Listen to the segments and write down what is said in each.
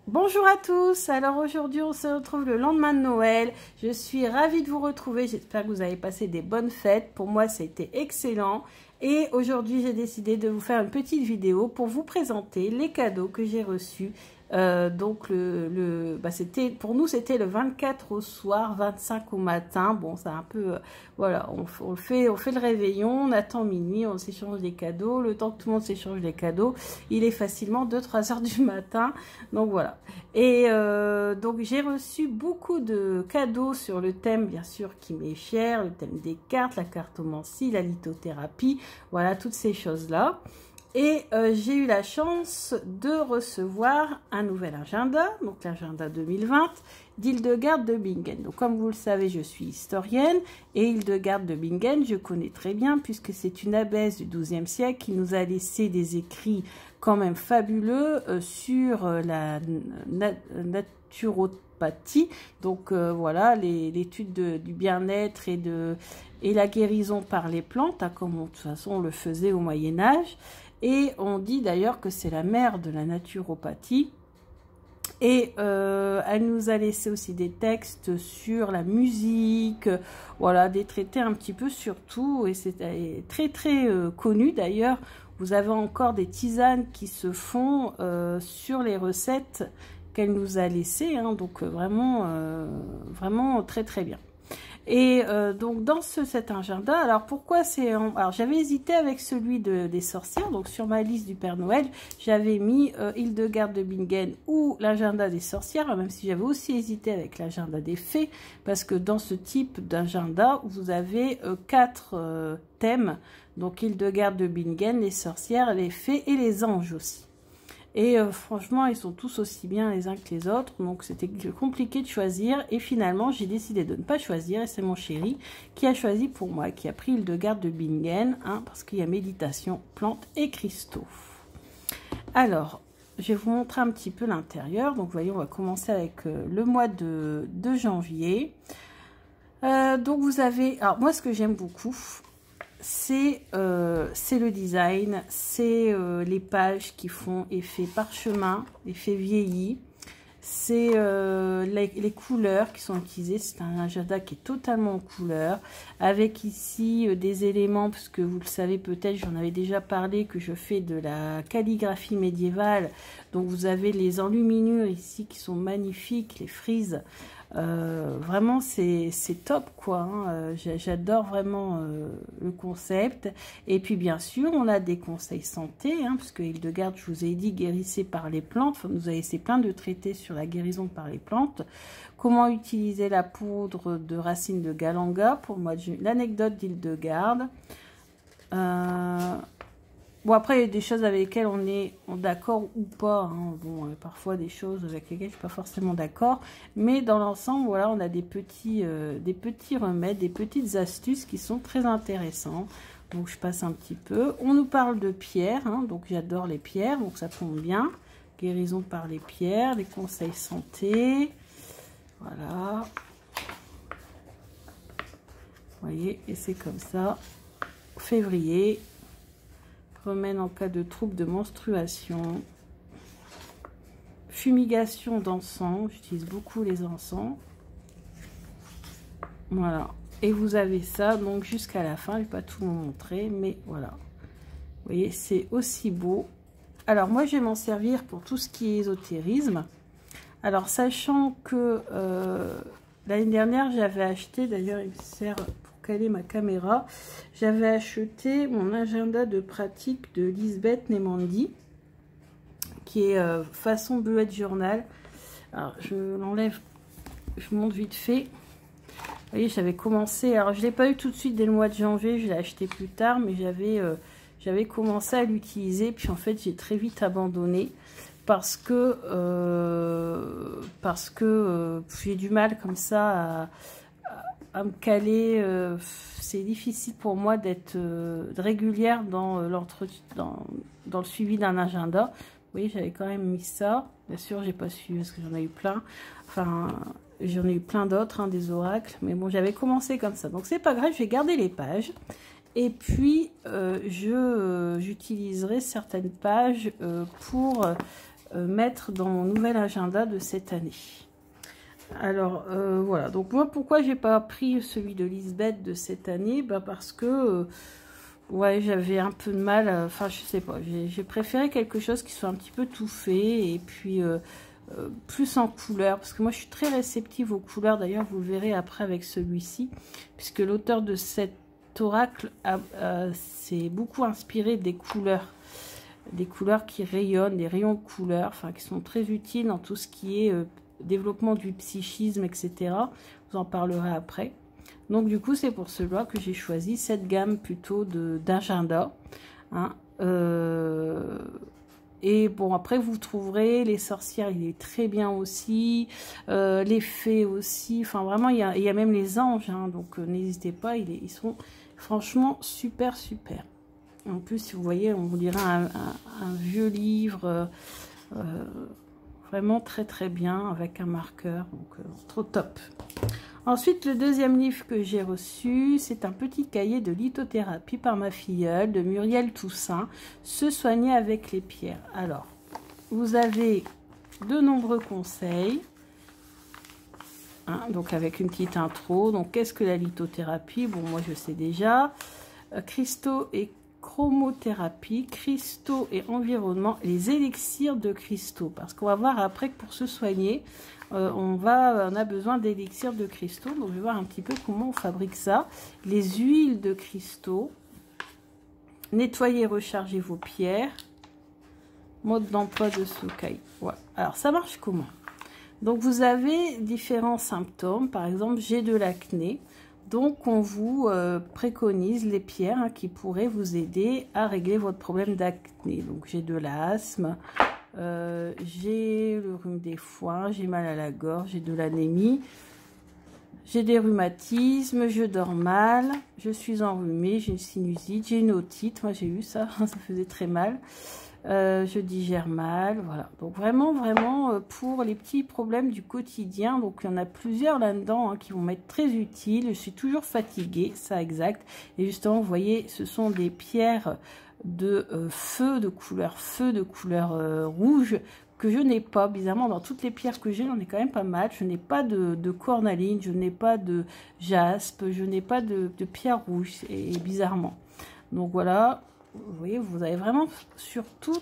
Bonjour à tous, alors aujourd'hui on se retrouve le lendemain de Noël, je suis ravie de vous retrouver, j'espère que vous avez passé des bonnes fêtes, pour moi ça a été excellent et aujourd'hui j'ai décidé de vous faire une petite vidéo pour vous présenter les cadeaux que j'ai reçus. Donc c'était pour nous c'était le 24 au soir, 25 au matin. Bon, c'est un peu voilà, on fait le réveillon, on attend minuit, on s'échange des cadeaux. Le temps que tout le monde s'échange des cadeaux, il est facilement 2-3 heures du matin. Donc voilà. Et donc j'ai reçu beaucoup de cadeaux sur le thème, bien sûr, qui m'est cher, le thème des cartes, la cartomancie, la lithothérapie, voilà, toutes ces choses-là. Et j'ai eu la chance de recevoir un nouvel agenda, donc l'agenda 2020 d'Hildegarde de Bingen. Donc comme vous le savez, je suis historienne et Hildegarde de Bingen, je connais très bien puisque c'est une abbesse du XIIe siècle qui nous a laissé des écrits quand même fabuleux sur la naturopathie. Donc voilà, l'étude du bien-être et la guérison par les plantes, hein, comme de toute façon on le faisait au Moyen-Âge. Et on dit d'ailleurs que c'est la mère de la naturopathie. Et elle nous a laissé aussi des textes sur la musique, voilà, des traités un petit peu sur tout. Et c'est très connu d'ailleurs. Vous avez encore des tisanes qui se font sur les recettes qu'elle nous a laissées. Hein, donc vraiment très bien. Et donc dans cet agenda, alors pourquoi c'est... Alors j'avais hésité avec celui des sorcières, donc sur ma liste du Père Noël, j'avais mis Hildegarde de Bingen ou l'agenda des sorcières, même si j'avais aussi hésité avec l'agenda des fées, parce que dans ce type d'agenda, vous avez 4 thèmes, donc Hildegarde de Bingen, les sorcières, les fées et les anges aussi. Et franchement, ils sont tous aussi bien les uns que les autres. Donc, c'était compliqué de choisir. Et finalement, j'ai décidé de ne pas choisir. Et c'est mon chéri qui a choisi pour moi, qui a pris Hildegarde de Bingen. Hein, parce qu'il y a méditation, plantes et cristaux. Alors, je vais vous montrer un petit peu l'intérieur. Donc, vous voyez, on va commencer avec le mois de janvier. Donc, vous avez... Alors, moi, ce que j'aime beaucoup... c'est le design, c'est les pages qui font effet parchemin, effet vieilli, c'est les couleurs qui sont utilisées. C'est un agenda qui est totalement en couleur, avec ici des éléments, parce que vous le savez peut-être, j'en avais déjà parlé, que je fais de la calligraphie médiévale. Donc vous avez les enluminures ici qui sont magnifiques, les frises. Vraiment c'est top quoi, hein. J'adore vraiment le concept. Et puis bien sûr on a des conseils santé, hein, parce que Hildegarde, je vous ai dit, guérissez par les plantes. Enfin, vous avez laissé plein de traités sur la guérison par les plantes. Comment utiliser la poudre de racines de galanga pour le mois de juillet, l'anecdote d'Hildegarde. Bon, après, il y a des choses avec lesquelles on est d'accord ou pas. Hein. Bon, parfois des choses avec lesquelles je ne suis pas forcément d'accord. Mais dans l'ensemble, voilà, on a des petits remèdes, des petites astuces qui sont très intéressants. Donc, je passe un petit peu. On nous parle de pierres. Hein, donc, j'adore les pierres. Donc, ça tombe bien. Guérison par les pierres, les conseils santé. Voilà. Vous voyez, et c'est comme ça. Février. Remède en cas de troubles de menstruation. Fumigation d'encens. J'utilise beaucoup les encens. Voilà. Et vous avez ça donc jusqu'à la fin. Je ne vais pas tout vous montrer, mais voilà. Vous voyez, c'est aussi beau. Alors moi, je vais m'en servir pour tout ce qui est ésotérisme. Alors, sachant que l'année dernière, j'avais acheté, d'ailleurs, il me sert... caler ma caméra, j'avais acheté mon agenda de pratique de Lisbeth Nemandi qui est façon bullet journal. Alors je l'enlève, je vous montre vite fait. Vous voyez, j'avais commencé, alors je l'ai pas eu tout de suite dès le mois de janvier, je l'ai acheté plus tard, mais j'avais commencé à l'utiliser, puis en fait j'ai très vite abandonné parce que j'ai du mal comme ça à me caler. C'est difficile pour moi d'être régulière dans le suivi d'un agenda. Vous voyez, j'avais quand même mis ça. Bien sûr, j'ai pas suivi parce que j'en ai eu plein. Enfin, j'en ai eu plein d'autres, hein, des oracles. Mais bon, j'avais commencé comme ça. Donc, c'est pas grave, je vais garder les pages. Et puis, j'utiliserai certaines pages pour mettre dans mon nouvel agenda de cette année. Alors voilà, donc moi pourquoi j'ai pas pris celui de Lisbeth de cette année, bah parce que ouais, j'avais un peu de mal, enfin je sais pas, j'ai préféré quelque chose qui soit un petit peu tout fait et puis plus en couleur, parce que moi je suis très réceptive aux couleurs, d'ailleurs vous le verrez après avec celui-ci, puisque l'auteur de cet oracle s'est beaucoup inspiré des couleurs qui rayonnent, des rayons de couleurs, enfin qui sont très utiles dans tout ce qui est développement du psychisme, etc. Vous en parlerez après. Donc du coup c'est pour cela que j'ai choisi cette gamme plutôt d'agenda, hein. Et bon, après vous trouverez les sorcières, il est très bien aussi, les fées aussi, enfin vraiment il y a même les anges, hein, donc n'hésitez pas, ils sont franchement super. En plus, si vous voyez, on vous dirait un vieux livre, vraiment très bien, avec un marqueur, donc trop top. Ensuite, le deuxième livre que j'ai reçu, c'est un petit cahier de lithothérapie par ma filleule, de Muriel Toussaint, Se soigner avec les pierres. Alors, vous avez de nombreux conseils, hein, donc avec une petite intro. Donc, qu'est-ce que la lithothérapie? Bon, moi, je sais déjà. Cristaux et chromothérapie, cristaux et environnement, les élixirs de cristaux. Parce qu'on va voir après que pour se soigner, on a besoin d'élixirs de cristaux. Donc je vais voir un petit peu comment on fabrique ça. Les huiles de cristaux. Nettoyer et recharger vos pierres. Mode d'emploi de Sokai. Voilà. Alors ça marche comment? Donc vous avez différents symptômes. Par exemple, j'ai de l'acné. Donc on vous préconise les pierres, hein, qui pourraient vous aider à régler votre problème d'acné. Donc j'ai de l'asthme. J'ai le rhume des foins, j'ai mal à la gorge, j'ai de l'anémie, j'ai des rhumatismes, je dors mal, je suis enrhumée, j'ai une sinusite, j'ai une otite, moi j'ai eu ça, ça faisait très mal, je digère mal, voilà. Donc vraiment pour les petits problèmes du quotidien, donc il y en a plusieurs là-dedans, hein, qui vont m'être très utiles. Je suis toujours fatiguée, ça exact, et justement vous voyez, ce sont des pierres de feu de couleur rouge que je n'ai pas. Bizarrement, dans toutes les pierres que j'ai, j'en ai quand même pas mal. Je n'ai pas de cornaline, je n'ai pas de jaspe, je n'ai pas de pierre rouge, et bizarrement. Donc voilà, vous voyez, vous avez vraiment sur tout,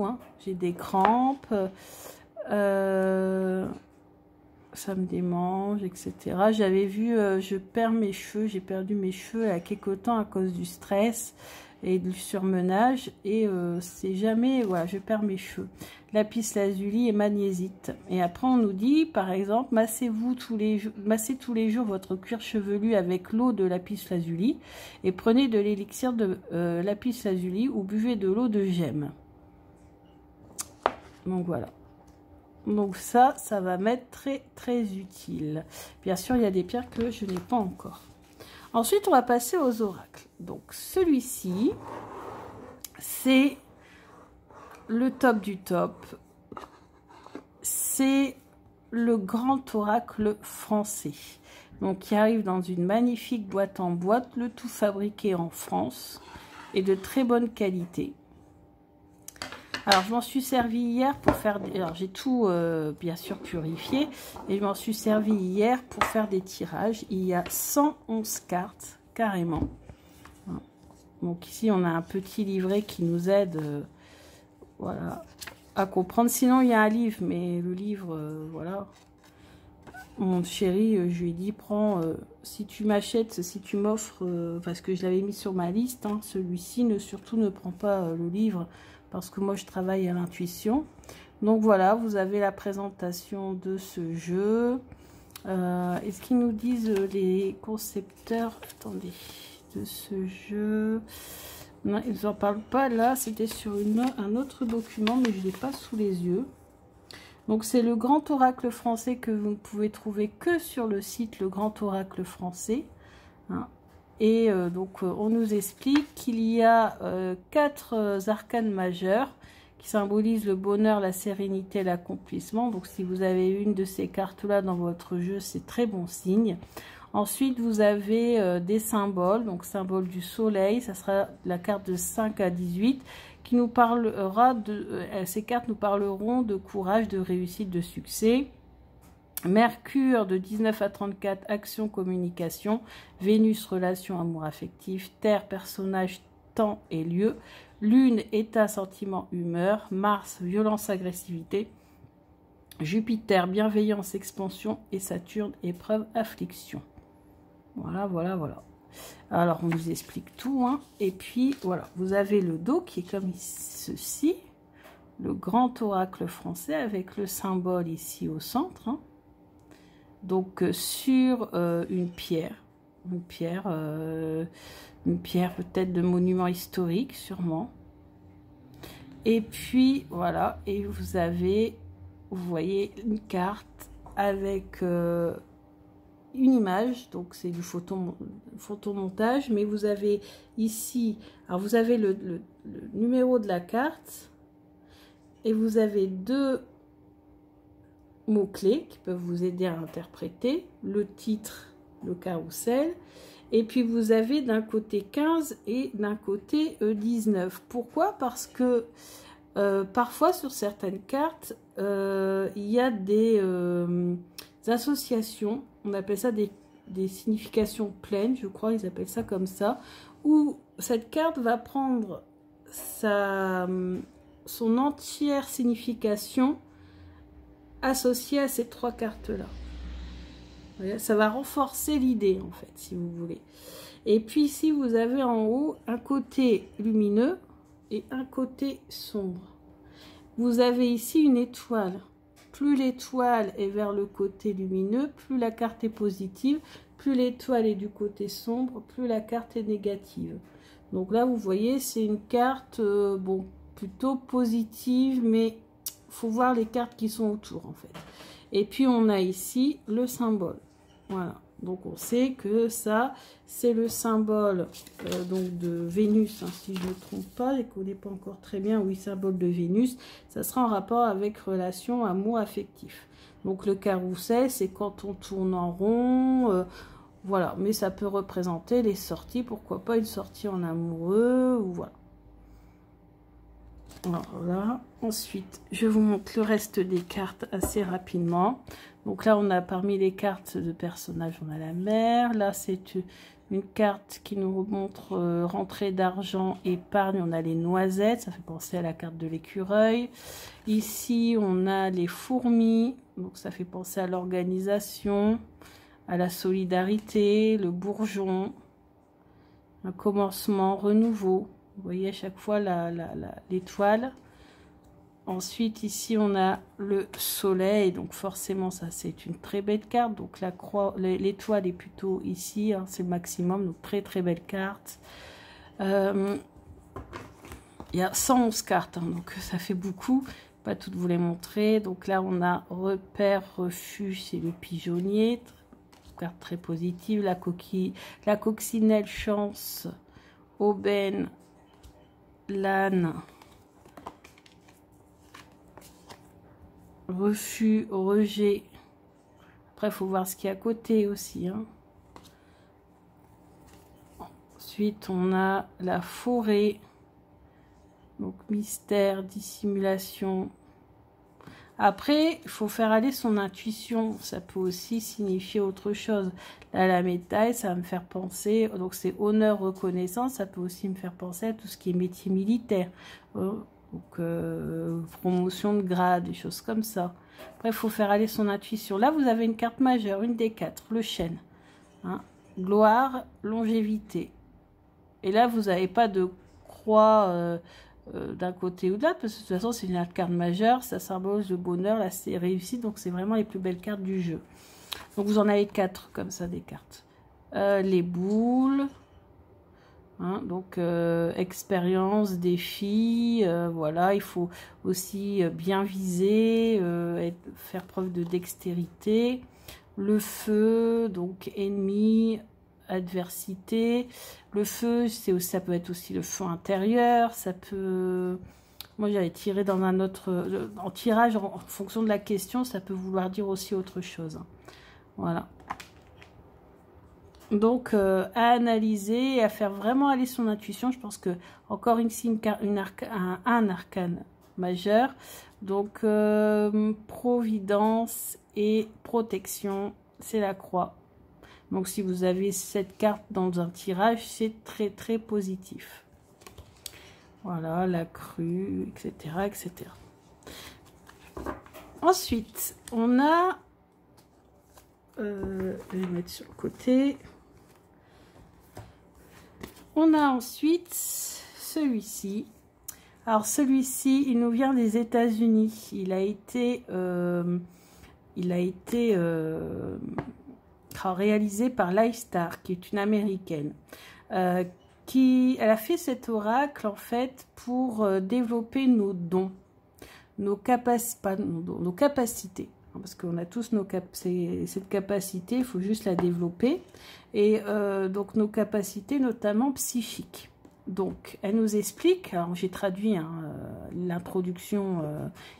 hein. J'ai des crampes, ça me démange, etc. J'avais vu, je perds mes cheveux, j'ai perdu mes cheveux il y a quelque temps à cause du stress et du surmenage, et c'est jamais, voilà, je perds mes cheveux. Lapis lazuli et magnésite. Et après on nous dit, par exemple, massez tous les jours votre cuir chevelu avec l'eau de lapis lazuli et prenez de l'élixir de lapis lazuli ou buvez de l'eau de gemme. Donc voilà. Donc ça va m'être très utile. Bien sûr, il y a des pierres que je n'ai pas encore. Ensuite, on va passer aux oracles. Donc celui-ci, c'est le top du top. C'est le grand oracle français. Donc qui arrive dans une magnifique boîte en boîte, le tout fabriqué en France et de très bonne qualité. Alors, je m'en suis servi hier pour faire... Alors, j'ai tout, bien sûr, purifié. Et je m'en suis servi hier pour faire des tirages. Il y a 111 cartes, carrément. Donc, ici, on a un petit livret qui nous aide, voilà, à comprendre. Sinon, il y a un livre, mais le livre, voilà. Mon chéri, je lui ai dit, prends, si tu m'achètes, si tu m'offres, parce que je l'avais mis sur ma liste, hein, celui-ci, surtout ne prends pas le livre, parce que moi je travaille à l'intuition. Donc voilà, vous avez la présentation de ce jeu. Est-ce qu'ils nous disent les concepteurs, attendez, de ce jeu? Non, ils n'en parlent pas là, c'était sur un autre document, mais je ne l'ai pas sous les yeux. Donc c'est le grand oracle français que vous ne pouvez trouver que sur le site Le Grand Oracle Français, hein. Et donc on nous explique qu'il y a 4 arcanes majeures qui symbolisent le bonheur, la sérénité, l'accomplissement. Donc si vous avez une de ces cartes-là dans votre jeu, c'est très bon signe. Ensuite, vous avez des symboles, donc symbole du soleil, ça sera la carte de 5 à 18, qui nous parlera ces cartes nous parleront de courage, de réussite, de succès. Mercure de 19 à 34, action, communication. Vénus, relation, amour affectif. Terre, personnage, temps et lieu. Lune, état, sentiment, humeur. Mars, violence, agressivité. Jupiter, bienveillance, expansion. Et Saturne, épreuve, affliction. Voilà, voilà, voilà. Alors, on vous explique tout, hein. Et puis, voilà, vous avez le dos qui est comme ceci. Le grand oracle français avec le symbole ici au centre, hein. Donc, sur une pierre peut-être de monument historique, sûrement. Et puis, voilà, et vous voyez une carte avec une image, donc c'est du photomontage, mais vous avez ici, alors vous avez le numéro de la carte, et vous avez deux mots-clés qui peuvent vous aider à interpréter, le titre, le carrousel, et puis vous avez d'un côté 15 et d'un côté 19. Pourquoi? Parce que parfois sur certaines cartes, il y a des associations, on appelle ça des significations pleines, je crois, ils appellent ça comme ça, où cette carte va prendre son entière signification associé à ces trois cartes-là. Ça va renforcer l'idée, en fait, si vous voulez. Et puis ici, vous avez en haut un côté lumineux et un côté sombre. Vous avez ici une étoile. Plus l'étoile est vers le côté lumineux, plus la carte est positive. Plus l'étoile est du côté sombre, plus la carte est négative. Donc là, vous voyez, c'est une carte, bon, plutôt positive, mais faut voir les cartes qui sont autour en fait. Et puis on a ici le symbole. Voilà. Donc on sait que ça c'est le symbole donc de Vénus, hein, si je ne me trompe pas, je ne connais pas encore très bien. Oui, symbole de Vénus. Ça sera en rapport avec relation, amour, affectif. Donc le carrousel, c'est quand on tourne en rond. Voilà. Mais ça peut représenter les sorties. Pourquoi pas une sortie en amoureux ou voilà. Alors là, ensuite, je vous montre le reste des cartes assez rapidement. Donc là, on a parmi les cartes de personnages, on a la mer. Là, c'est une carte qui nous montre rentrée d'argent, épargne. On a les noisettes, ça fait penser à la carte de l'écureuil. Ici, on a les fourmis, donc ça fait penser à l'organisation, à la solidarité, le bourgeon, un commencement, renouveau. Vous voyez à chaque fois l'étoile. Ensuite, ici, on a le soleil. Donc, forcément, ça, c'est une très belle carte. Donc, la croix, l'étoile est plutôt ici. Hein, c'est le maximum. Donc, très, très belle carte. Il y a 111 cartes. Hein, donc, ça fait beaucoup. Pas toutes vous les montrer. Donc, là, on a repère, refuge. C'est le pigeonnier. Carte très positive. La coccinelle, chance. Aubaine. L'âne, refus, rejet. Après, il faut voir ce qu'il y a à côté aussi. Hein. Ensuite, on a la forêt. Donc, mystère, dissimulation. Après, il faut faire aller son intuition. Ça peut aussi signifier autre chose. Là, la médaille, ça va me faire penser... Donc, c'est honneur, reconnaissance. Ça peut aussi me faire penser à tout ce qui est métier militaire. Donc, promotion de grade, des choses comme ça. Après, il faut faire aller son intuition. Là, vous avez une carte majeure, une des quatre, le chêne. Hein, gloire, longévité. Et là, vous n'avez pas de croix... d'un côté ou de l'autre, parce que de toute façon c'est une carte majeure, ça symbolise le bonheur, la réussite, donc c'est vraiment les plus belles cartes du jeu. Donc vous en avez 4 comme ça des cartes. Les boules, hein, donc expérience, défi, voilà, il faut aussi bien viser, faire preuve de dextérité. Le feu, donc ennemi, adversité. Le feu, ça peut être aussi le feu intérieur. Ça peut... Moi, j'avais tiré dans un autre... En tirage, en fonction de la question, ça peut vouloir dire aussi autre chose. Voilà. Donc, à analyser et à faire vraiment aller son intuition. Je pense que, encore ici, un arcane majeur. Donc, providence et protection, c'est la croix. Donc, si vous avez cette carte dans un tirage, c'est très, très positif. Voilà, la crue, etc., etc. Ensuite, on a... je vais mettre sur le côté... On a ensuite celui-ci. Alors celui-ci, il nous vient des États-Unis. Il a été réalisé par Lifestar, qui est une américaine. Elle a fait cet oracle en fait pour développer nos dons, nos capacités. Parce qu'on a tous cette capacité, il faut juste la développer. Et donc nos capacités, notamment psychiques. Donc, elle nous explique, alors j'ai traduit l'introduction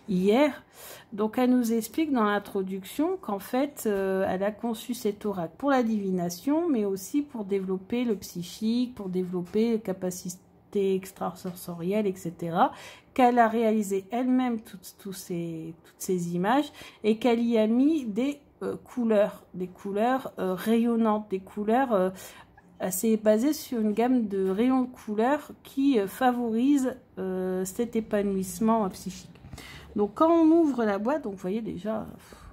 hier, donc elle nous explique dans l'introduction qu'en fait, elle a conçu cet oracle pour la divination, mais aussi pour développer le psychique, pour développer les capacités extrasensorielles, etc., qu'elle a réalisé elle-même toutes ces images et qu'elle y a mis des couleurs rayonnantes, des couleurs assez basées sur une gamme de rayons de couleurs qui favorise cet épanouissement psychique. Donc quand on ouvre la boîte, donc vous voyez déjà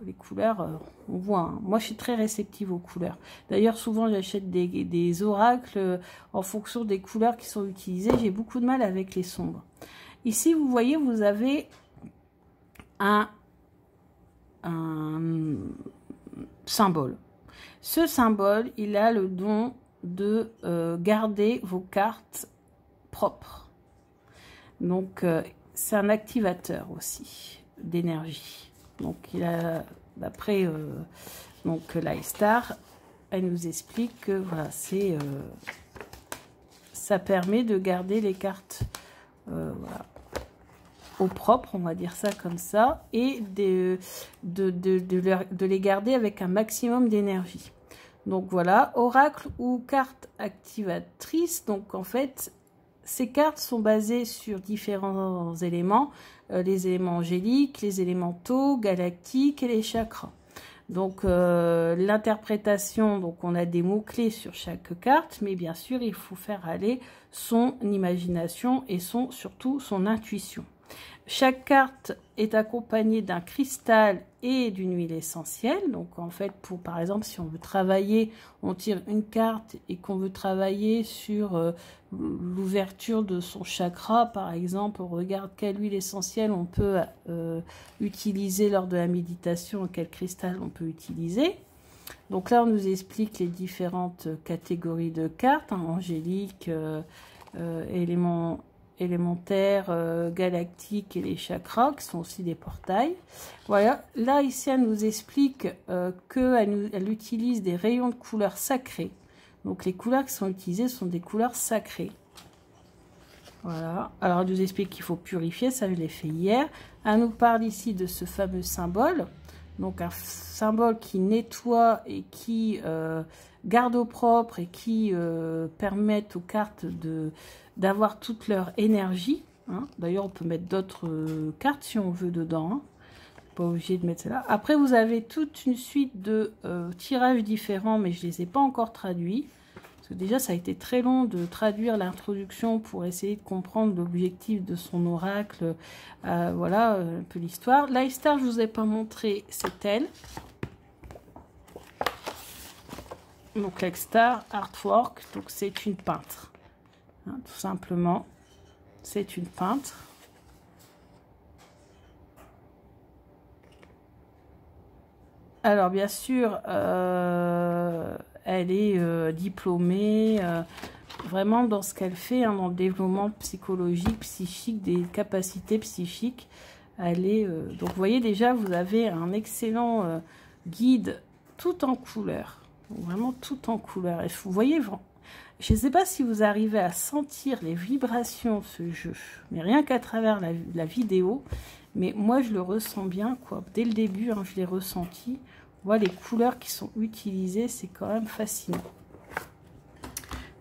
les couleurs, on voit. Hein. Moi je suis très réceptive aux couleurs. D'ailleurs souvent j'achète des oracles en fonction des couleurs qui sont utilisées. J'ai beaucoup de mal avec les sombres. Ici, vous voyez, vous avez un symbole. Ce symbole, il a le don de garder vos cartes propres. Donc, c'est un activateur aussi d'énergie. Donc, il a, d'après Lifestar, elle nous explique que voilà, ça permet de garder les cartes voilà, au propre, on va dire ça comme ça, et de les garder avec un maximum d'énergie. Donc voilà, oracle ou carte activatrice. Donc en fait, ces cartes sont basées sur différents éléments, les éléments angéliques, les élémentaux, galactiques et les chakras. Donc l'interprétation, donc on a des mots-clés sur chaque carte, mais bien sûr il faut faire aller son imagination et surtout son intuition. Chaque carte est accompagnée d'un cristal et d'une huile essentielle. Donc en fait, par exemple, si on veut travailler, on tire une carte et qu'on veut travailler sur l'ouverture de son chakra, par exemple, on regarde quelle huile essentielle on peut utiliser lors de la méditation, quel cristal on peut utiliser. Donc là, on nous explique les différentes catégories de cartes, hein, angéliques, élémentaires, galactiques et les chakras, qui sont aussi des portails. Voilà, là, ici, elle nous explique qu'elle utilise des rayons de couleurs sacrés. Donc, les couleurs qui sont utilisées sont des couleurs sacrées. Voilà, alors elle nous explique qu'il faut purifier, ça je l'ai fait hier. Elle nous parle ici de ce fameux symbole. Donc, un symbole qui nettoie et qui garde au propre et qui permettent aux cartes d'avoir toute leur énergie. Hein. D'ailleurs, on peut mettre d'autres cartes si on veut dedans. Hein. Pas obligé de mettre celle-là. Après, vous avez toute une suite de tirages différents, mais je ne les ai pas encore traduits. Parce que déjà, ça a été très long de traduire l'introduction pour essayer de comprendre l'objectif de son oracle. Voilà un peu l'histoire. Lifestar, je ne vous ai pas montré, c'est elle. Donc, Lifestar Artwork, donc c'est une peintre. Hein, tout simplement, c'est une peintre. Alors, bien sûr, elle est diplômée vraiment dans ce qu'elle fait, hein, dans le développement psychologique, psychique, des capacités psychiques. Elle est, donc, vous voyez déjà, vous avez un excellent guide tout en couleur. Vraiment tout en couleur. Et vous voyez, je ne sais pas si vous arrivez à sentir les vibrations de ce jeu, mais rien qu'à travers la vidéo. Mais moi, je le ressens bien, quoi. Dès le début, hein, je l'ai ressenti. On voit les couleurs qui sont utilisées, c'est quand même fascinant.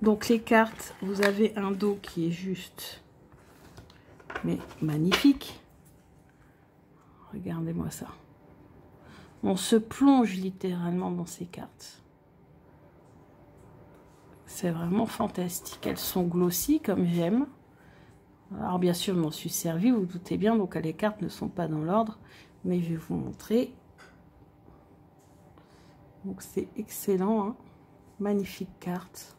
Donc les cartes, vous avez un dos qui est juste, mais magnifique. Regardez-moi ça. On se plonge littéralement dans ces cartes. C'est vraiment fantastique. Elles sont glossy comme j'aime. Alors bien sûr, je m'en suis servi, vous vous doutez bien, donc les cartes ne sont pas dans l'ordre, mais je vais vous montrer. Donc c'est excellent, hein. Magnifique carte.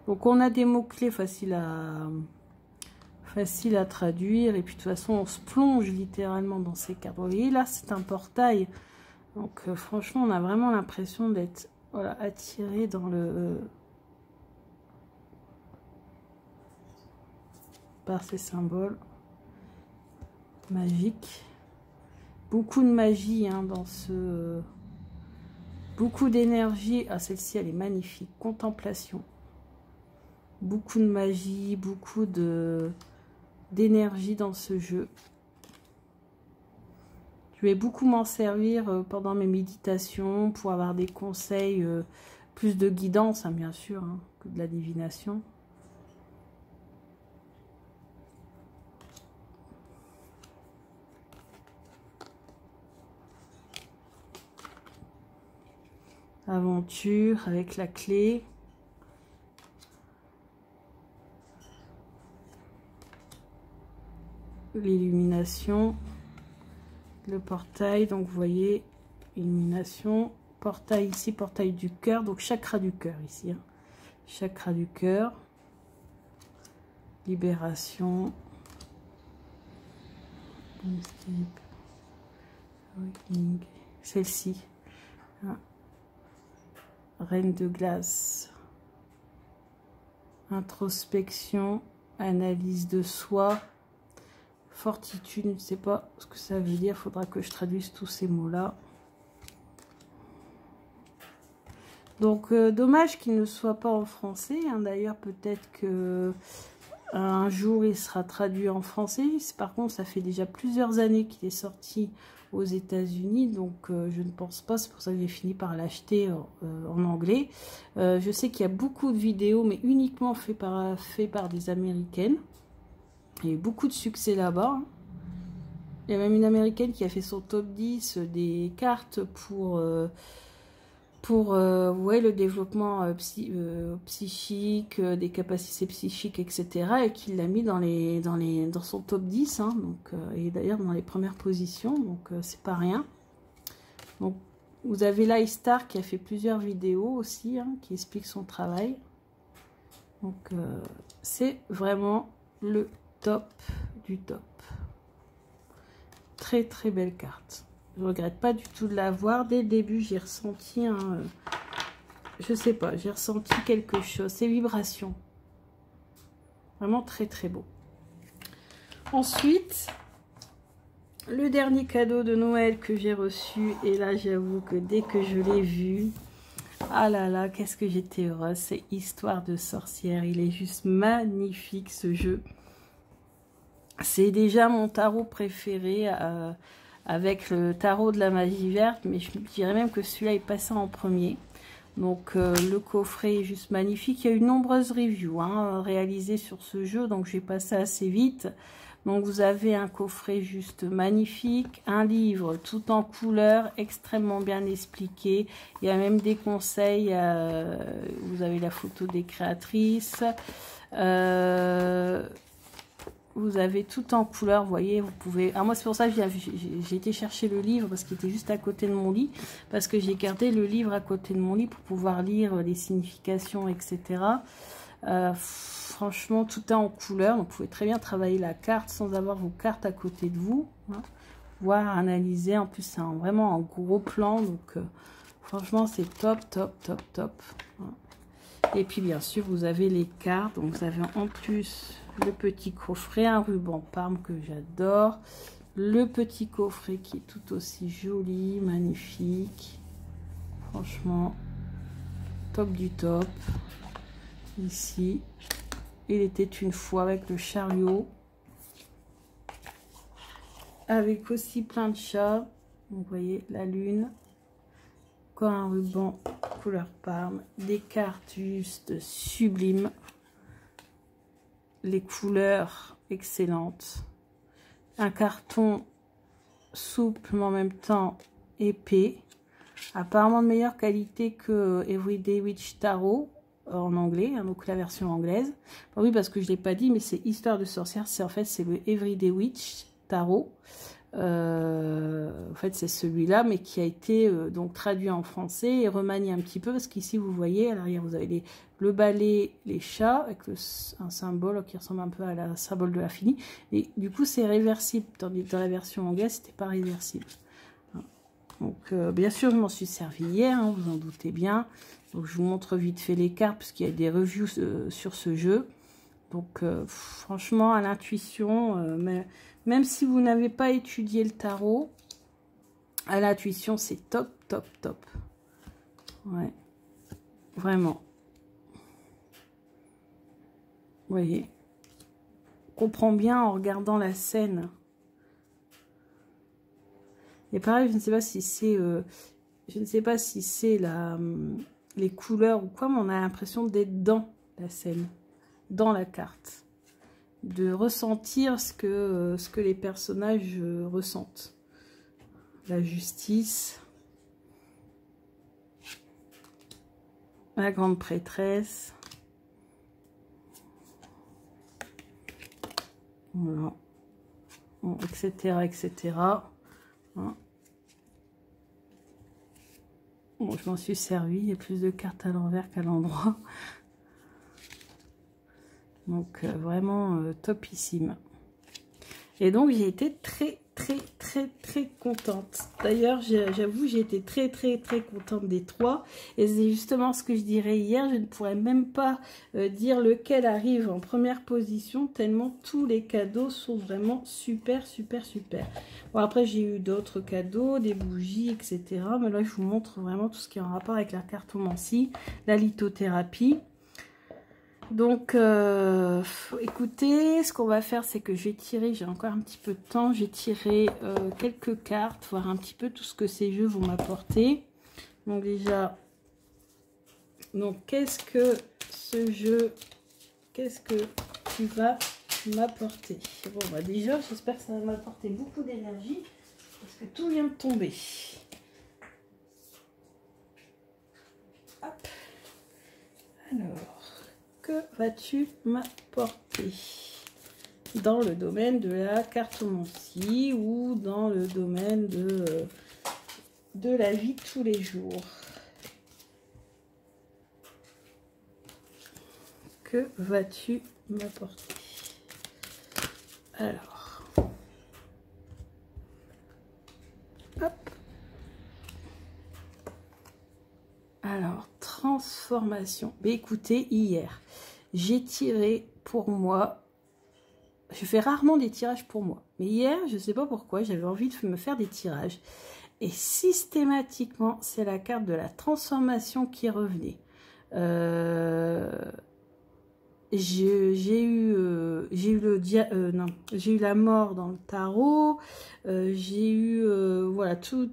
Donc on a des mots-clés faciles à traduire, et puis de toute façon on se plonge littéralement dans ces cartes. Vous voyez là, c'est un portail, donc franchement on a vraiment l'impression d'être, voilà, attiré dans le par ces symboles magiques. Beaucoup de magie, hein, dans ce, beaucoup d'énergie. Ah, celle-ci elle est magnifique. Contemplation, beaucoup de magie, beaucoup d'énergie dans ce jeu. Je vais beaucoup m'en servir pendant mes méditations pour avoir des conseils, plus de guidance, hein, bien sûr, hein, que de la divination. Aventure avec la clé. L'illumination. Le portail, donc vous voyez, illumination. Portail ici, portail du cœur. Donc chakra du cœur ici. Hein. Chakra du cœur. Libération. Celle-ci. Hein. Reine de glace. Introspection. Analyse de soi. Fortitude, je ne sais pas ce que ça veut dire. Il faudra que je traduise tous ces mots-là. Donc, dommage qu'il ne soit pas en français. Hein. D'ailleurs, peut-être que un jour, il sera traduit en français. Par contre, ça fait déjà plusieurs années qu'il est sorti aux États-Unis. Donc, je ne pense pas. C'est pour ça que j'ai fini par l'acheter en anglais. Je sais qu'il y a beaucoup de vidéos, mais uniquement fait par des Américaines. Il y a eu beaucoup de succès là-bas. Il y a même une Américaine qui a fait son top 10 des cartes pour ouais, le développement psychique, des capacités psychiques, etc. Et qui l'a mis dans son top 10. Hein, donc, et d'ailleurs dans les premières positions. Donc, c'est pas rien. Donc, vous avez Lystar qui a fait plusieurs vidéos aussi, hein, qui explique son travail. Donc, c'est vraiment le top du top. Très très belle carte. Je regrette pas du tout de l'avoir. Dès le début, j'ai ressenti je sais pas, j'ai ressenti quelque chose. Ces vibrations. Vraiment très très beau. Ensuite, le dernier cadeau de Noël que j'ai reçu. Et là, j'avoue que dès que je l'ai vu, ah là là, qu'est-ce que j'étais heureuse. C'est Histoire de sorcière. Il est juste magnifique ce jeu. C'est déjà mon tarot préféré avec le tarot de la magie verte, mais je dirais même que celui-là est passé en premier. Donc le coffret est juste magnifique. Il y a eu de nombreuses reviews réalisées sur ce jeu, donc j'ai passé assez vite. Donc vous avez un coffret juste magnifique, un livre tout en couleur, extrêmement bien expliqué. Il y a même des conseils, vous avez la photo des créatrices. Vous avez tout en couleur, vous voyez, vous pouvez... Alors moi, c'est pour ça que j'ai été chercher le livre, parce qu'il était juste à côté de mon lit, parce que j'ai gardé le livre à côté de mon lit pour pouvoir lire les significations, etc. Franchement, tout est en couleur, donc vous pouvez très bien travailler la carte sans avoir vos cartes à côté de vous, hein, voire analyser. En plus, c'est vraiment un gros plan, donc franchement, c'est top, top, top, top. Hein. Et puis, bien sûr, vous avez les cartes, donc vous avez en plus... le petit coffret, un ruban Parme que j'adore. Le petit coffret qui est tout aussi joli, magnifique. Franchement, top du top. Ici, il était une fois avec le chariot. avec aussi plein de chats. Vous voyez la lune, encore un ruban couleur parme, des cartes juste sublimes, les couleurs excellentes, un carton souple mais en même temps épais, apparemment de meilleure qualité que Everyday Witch Tarot en anglais, hein, donc la version anglaise. Bah oui, parce que je l'ai pas dit, mais c'est Histoire de sorcière, c'est en fait c'est le Everyday Witch Tarot. En fait c'est celui-là, mais qui a été donc traduit en français et remanié un petit peu, parce qu'ici vous voyez à l'arrière vous avez le balai, les chats avec un symbole qui ressemble un peu à la symbole de l'infini, et du coup c'est réversible, tandis que dans la version anglaise c'était pas réversible. Donc bien sûr je m'en suis servi hier, hein, vous en doutez bien. Donc je vous montre vite fait les cartes parce qu'il y a des reviews sur ce jeu. Donc franchement à l'intuition, même si vous n'avez pas étudié le tarot, à l'intuition c'est top, top, top. Ouais, vraiment. Vous voyez, on comprend bien en regardant la scène. Et pareil, je ne sais pas si c'est, les couleurs ou quoi, mais on a l'impression d'être dans la scène, dans la carte, de ressentir ce que les personnages ressentent. La justice, la grande prêtresse, voilà, bon, etc., etc. Hein. Bon, je m'en suis servi, il y a plus de cartes à l'envers qu'à l'endroit. Donc vraiment topissime. Et donc j'ai été très contente. D'ailleurs j'avoue j'ai été très contente des trois. Et c'est justement ce que je dirais hier. Je ne pourrais même pas dire lequel arrive en première position, tellement tous les cadeaux sont vraiment super. Bon, après j'ai eu d'autres cadeaux, des bougies, etc. Mais là je vous montre vraiment tout ce qui est en rapport avec la cartomancie, la lithothérapie. Donc, écoutez, ce qu'on va faire, c'est que je vais tirer, j'ai encore un petit peu de temps, je vais tirer quelques cartes, voir un petit peu tout ce que ces jeux vont m'apporter. Donc déjà, qu'est-ce que ce jeu, qu'est-ce que tu vas m'apporter? Bon, bah déjà, j'espère que ça va m'apporter beaucoup d'énergie, parce que tout vient de tomber. Hop. Alors... que vas-tu m'apporter dans le domaine de la cartomancie ou dans le domaine de la vie de tous les jours? Que vas-tu m'apporter? Alors, hop. Alors, transformation. Mais écoutez, hier, j'ai tiré pour moi. Je fais rarement des tirages pour moi. Mais hier, je ne sais pas pourquoi, j'avais envie de me faire des tirages. Et systématiquement, c'est la carte de la transformation qui revenait. J'ai eu la mort dans le tarot. J'ai eu, voilà, tout...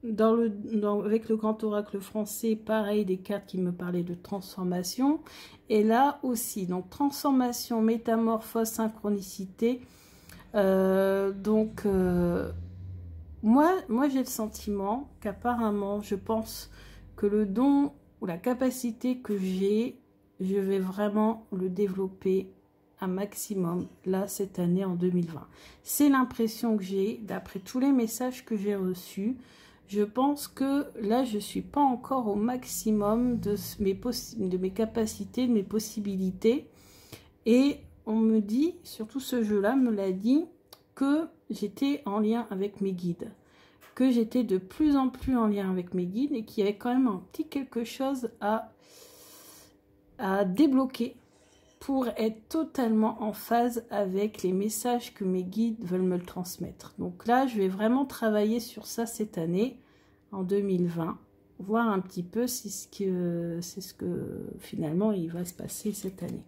avec le grand oracle français, pareil, des cartes qui me parlaient de transformation. Et là aussi, donc transformation, métamorphose, synchronicité. Moi j'ai le sentiment qu'apparemment, je pense que le don ou la capacité que j'ai, je vais vraiment le développer un maximum là cette année en 2020. C'est l'impression que j'ai d'après tous les messages que j'ai reçus. Je pense que là, je ne suis pas encore au maximum de mes capacités, de mes possibilités. Et on me dit, surtout ce jeu-là me l'a dit, que j'étais en lien avec mes guides. Que j'étais de plus en plus en lien avec mes guides et qu'il y avait quand même un petit quelque chose à débloquer pour être totalement en phase avec les messages que mes guides veulent me le transmettre. Donc là, je vais vraiment travailler sur ça cette année, en 2020. voir un petit peu si c'est ce que finalement il va se passer cette année.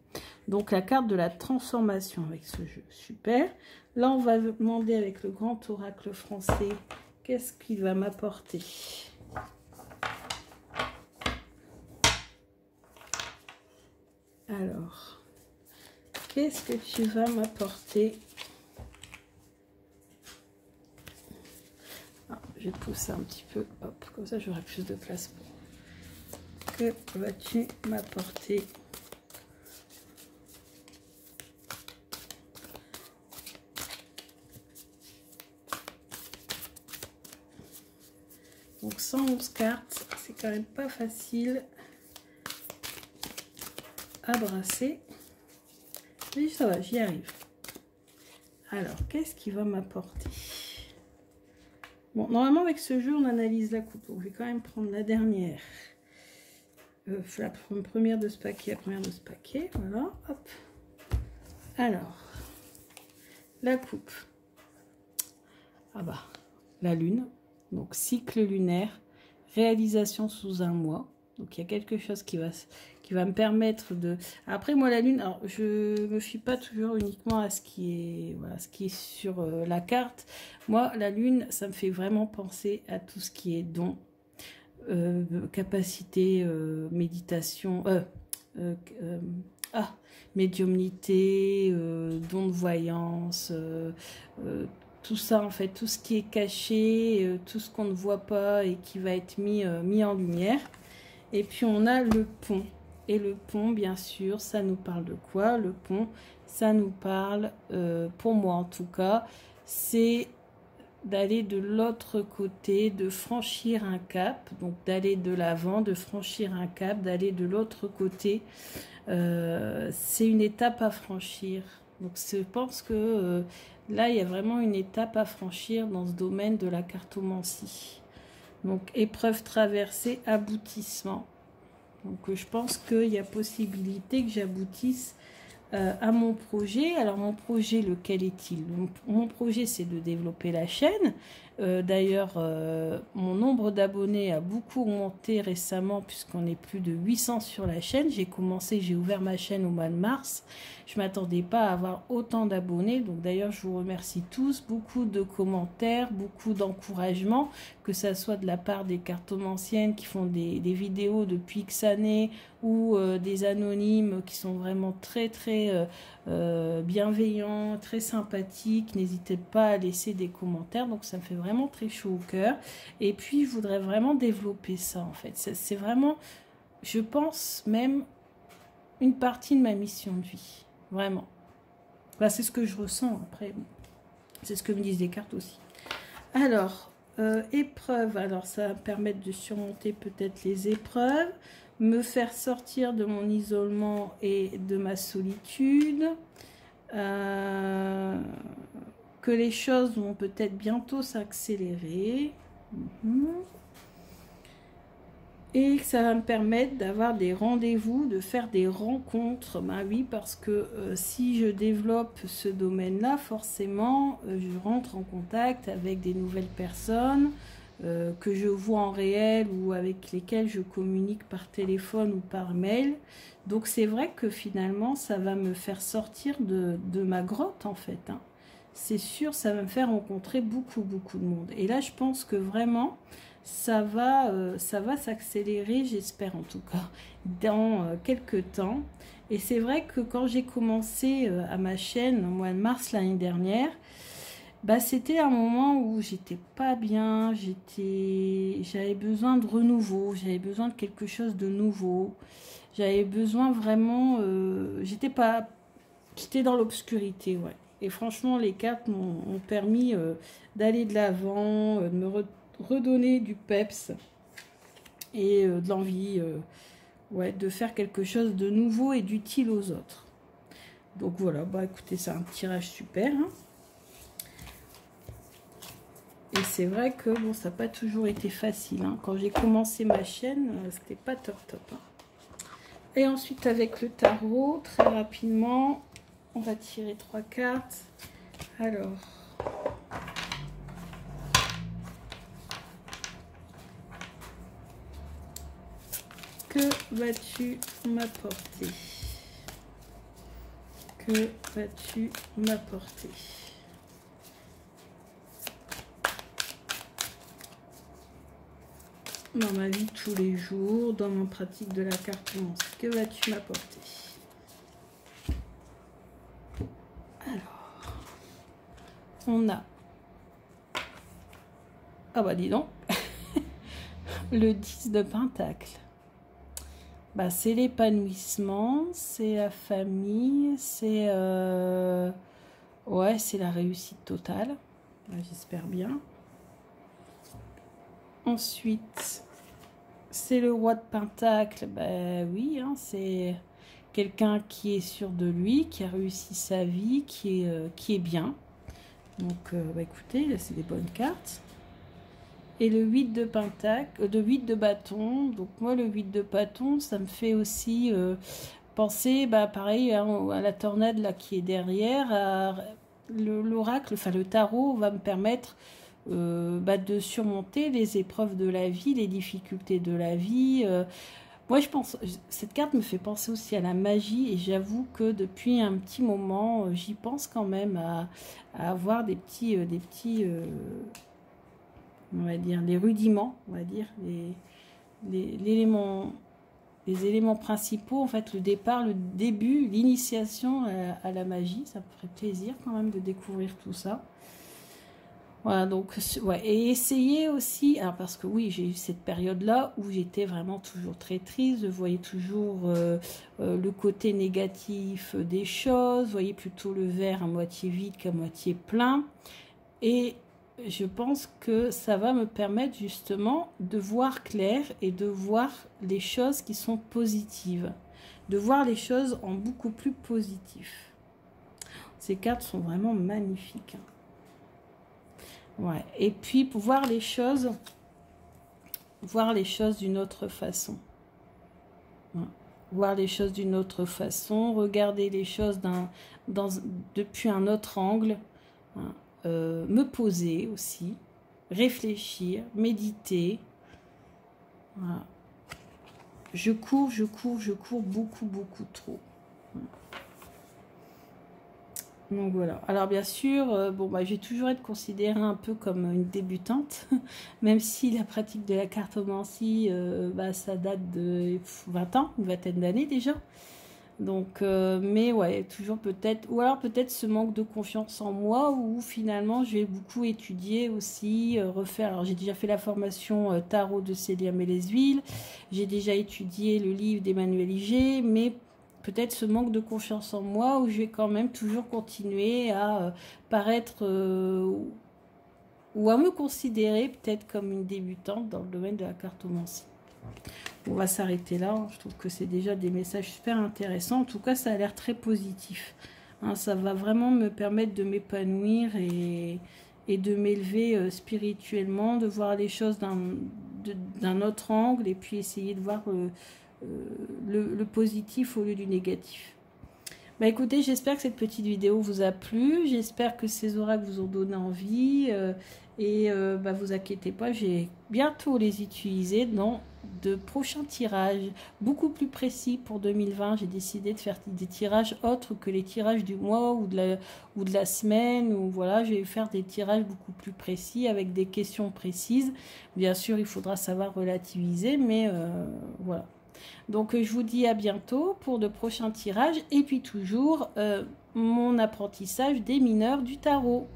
Donc la carte de la transformation avec ce jeu, super. Là on va demander avec le grand oracle français, qu'est-ce qu'il va m'apporter? Alors, qu'est-ce que tu vas m'apporter? Je vais pousser un petit peu, hop, comme ça j'aurai plus de place. Que vas-tu m'apporter? Donc 111 cartes, c'est quand même pas facile à brasser. Mais ça va, j'y arrive. Alors, qu'est-ce qu'il va m'apporter? Bon, normalement avec ce jeu, on analyse la coupe. Donc je vais quand même prendre la dernière. La première de ce paquet, la première de ce paquet. Voilà, hop. Alors, la coupe. Ah bah, la lune. Donc cycle lunaire, réalisation sous un mois. Donc il y a quelque chose qui va me permettre de... Après moi la lune, alors je me fie pas toujours uniquement à ce qui est, voilà, ce qui est sur la carte. Moi la lune, ça me fait vraiment penser à tout ce qui est don, capacité, méditation, médiumnité, don de voyance, tout ça en fait, tout ce qui est caché, tout ce qu'on ne voit pas et qui va être mis en lumière. Et puis on a le pont. Et le pont, bien sûr, ça nous parle de quoi? Le pont, ça nous parle, pour moi en tout cas, c'est d'aller de l'autre côté, de franchir un cap, donc d'aller de l'avant, de franchir un cap, d'aller de l'autre côté. C'est une étape à franchir. Donc je pense que là, il y a vraiment une étape à franchir dans ce domaine de la cartomancie. Donc épreuve traversée, aboutissement. Donc je pense qu'il y a possibilité que j'aboutisse à mon projet. Alors mon projet, lequel est-il? Mon projet, c'est de développer la chaîne. D'ailleurs, mon nombre d'abonnés a beaucoup augmenté récemment puisqu'on est plus de 800 sur la chaîne. J'ai ouvert ma chaîne au mois de mars. Je ne m'attendais pas à avoir autant d'abonnés. Donc d'ailleurs, je vous remercie tous. Beaucoup de commentaires, beaucoup d'encouragements, que ça soit de la part des cartomanciennes qui font des vidéos depuis X années ou des anonymes qui sont vraiment très bienveillants, très sympathiques. N'hésitez pas à laisser des commentaires. Donc ça me fait vraiment très chaud au cœur. Et puis je voudrais vraiment développer ça en fait. C'est vraiment, je pense même, une partie de ma mission de vie. Vraiment. Bah, c'est ce que je ressens après. C'est ce que me disent les cartes aussi. Alors, épreuve. Alors ça va me permettre de surmonter peut-être les épreuves. Me faire sortir de mon isolement et de ma solitude. Que les choses vont peut-être bientôt s'accélérer. Et que ça va me permettre d'avoir des rendez-vous, de faire des rencontres. Bah oui, parce que si je développe ce domaine-là, forcément, je rentre en contact avec des nouvelles personnes que je vois en réel ou avec lesquelles je communique par téléphone ou par mail. Donc c'est vrai que finalement, ça va me faire sortir de ma grotte en fait. Hein. C'est sûr, ça va me faire rencontrer beaucoup de monde. Et là, je pense que vraiment... ça va s'accélérer, j'espère en tout cas, dans quelques temps. Et c'est vrai que quand j'ai commencé à ma chaîne au mois de mars l'année dernière, bah, c'était un moment où j'étais pas bien, j'avais besoin de renouveau, j'avais besoin de quelque chose de nouveau. J'avais besoin vraiment, j'étais dans l'obscurité, ouais. Et franchement, les cartes m'ont permis d'aller de l'avant, de me redonner du peps et de l'envie ouais, de faire quelque chose de nouveau et d'utile aux autres. Donc voilà, bah écoutez, c'est un tirage super. Hein. Et c'est vrai que bon, ça n'a pas toujours été facile. Hein. Quand j'ai commencé ma chaîne, c'était pas top. Hein. Et ensuite avec le tarot, très rapidement, on va tirer 3 cartes. Alors... Que vas-tu m'apporter? Que vas-tu m'apporter? Dans ma vie de tous les jours, dans mon pratique de la cartomancie, que vas-tu m'apporter? Alors, on a... Ah bah dis donc, le 10 de Pentacle. Bah, c'est l'épanouissement, c'est la famille, c'est ouais, c'est la réussite totale. Bah, j'espère bien. Ensuite, c'est le roi de Pentacle. Bah oui, hein, c'est quelqu'un qui est sûr de lui, qui a réussi sa vie, qui est bien. Donc, bah, écoutez, là, c'est des bonnes cartes. Et le 8 de Pentacle, le 8 de bâton. Donc moi, le 8 de bâton, ça me fait aussi penser, bah, pareil, hein, à la tornade là qui est derrière. L'oracle, enfin le tarot va me permettre bah, de surmonter les épreuves de la vie, les difficultés de la vie. Moi, je pense, cette carte me fait penser aussi à la magie, et j'avoue que depuis un petit moment, j'y pense quand même à avoir des petits on va dire, les rudiments, on va dire, les éléments principaux, en fait, le départ, le début, l'initiation à la magie. Ça me ferait plaisir quand même de découvrir tout ça. Voilà, donc, ouais, et essayer aussi, alors parce que oui, j'ai eu cette période-là où j'étais vraiment toujours très triste, je voyais toujours le côté négatif des choses, je voyais plutôt le verre à moitié vide qu'à moitié plein, et je pense que ça va me permettre justement de voir clair et de voir les choses qui sont positives, de voir les choses en beaucoup plus positif. Ces cartes sont vraiment magnifiques. Ouais. Et puis pour voir les choses d'une autre façon. Ouais. Voir les choses d'une autre façon, regarder les choses depuis un autre angle. Ouais. Me poser aussi, réfléchir, méditer. Voilà. Je cours beaucoup trop. Donc voilà. Alors bien sûr, bon, bah, je vais toujours être considérée un peu comme une débutante, même si la pratique de la cartomancie, bah, ça date de 20 ans, une vingtaine d'années déjà. Donc, mais ouais, toujours peut-être, ou alors peut-être ce manque de confiance en moi, où finalement je vais beaucoup étudier aussi, refaire. Alors j'ai déjà fait la formation tarot de Célia Mélesville, j'ai déjà étudié le livre d'Emmanuel Iger, mais peut-être ce manque de confiance en moi, où je vais quand même toujours continuer à paraître ou à me considérer peut-être comme une débutante dans le domaine de la cartomancie. On va s'arrêter là. Je trouve que c'est déjà des messages super intéressants. En tout cas, ça a l'air très positif. Hein, ça va vraiment me permettre de m'épanouir et de m'élever spirituellement, de voir les choses d'un autre angle, et puis essayer de voir le positif au lieu du négatif. Bah écoutez, j'espère que cette petite vidéo vous a plu. J'espère que ces oracles vous ont donné envie. Bah, vous inquiétez pas, j'ai bientôt les utiliser dans de prochains tirages beaucoup plus précis pour 2020. J'ai décidé de faire des tirages autres que les tirages du mois ou de la semaine, ou voilà, je vais faire des tirages beaucoup plus précis avec des questions précises. Bien sûr, il faudra savoir relativiser, mais voilà. Donc je vous dis à bientôt pour de prochains tirages, et puis toujours mon apprentissage des mineurs du tarot.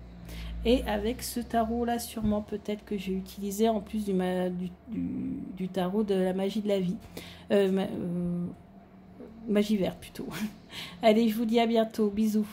Et avec ce tarot là, sûrement peut-être que j'ai utilisé en plus du tarot de la magie de la vie, magie verte plutôt. Allez, je vous dis à bientôt, bisous.